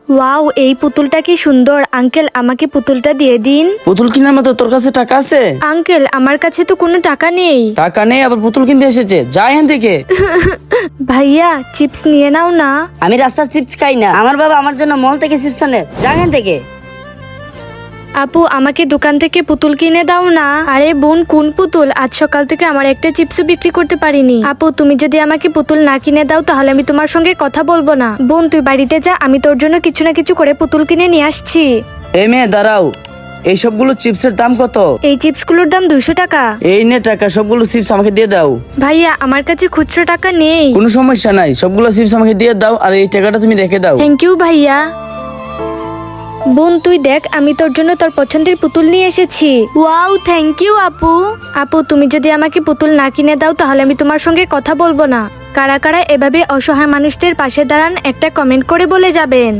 Wow, এই পুতুলটা কি সুন্দর। আঙ্কেল, আমাকে পুতুলটা দিয়ে দিন। পুতুল কেনার মতো তোর কাছে টাকা আছে? আঙ্কেল, আমার কাছে তো কোনো টাকা নেই। টাকা নেই আবার পুতুল কিনতে এসেছে, যা এখান থেকে। ভাইয়া, চিপস নিয়ে নাও না। আমি রাস্তার চিপস খাই না, আমার বাবা আমার জন্য মল থেকে চিপস আনে, যাবেন থেকে। আপু, আমাকে দোকান থেকে পুতুল কিনে দাও না। আরে বোন, কোন পুতুল? আজ সকাল থেকে আমার একটা চিপসও বিক্রি করতে পারিনি। আপু, তুমি যদি আমাকে পুতুল না কিনে দাও তাহলে আমি তোমার সঙ্গে কথা বলবো না। বোন, তুই বাড়িতে যা, আমি তোর জন্য কিছু না কিছু করে পুতুল কিনে নিয়ে আসছি। এই মেয়ে দাঁড়াও, এই সবগুলো চিপসের দাম কত? এই চিপসগুলোর দাম 200 টাকা। এই নে টাকা, সবগুলো চিপস আমাকে দিয়ে দাও। ভাইয়া, আমার কাছে খুচরো টাকা নেই। কোনো সমস্যা নাই, সবগুলো চিপস আমাকে দিয়ে দাও, আর এই টাকাটা তুমি রেখে দাও। থ্যাংক ইউ ভাইয়া। বোন, তুই দেখ, আমি তোর জন্য তোর পছন্দের পুতুল নিয়ে এসেছি। ওয়াও, থ্যাংক ইউ আপু। আপু, তুমি যদি আমাকে পুতুল না কিনে দাও তাহলে আমি তোমার সঙ্গে কথা বলবো না। কারা কারা এভাবে অসহায় মানুষদের পাশে দাঁড়ান একটা কমেন্ট করে বলে যাবেন।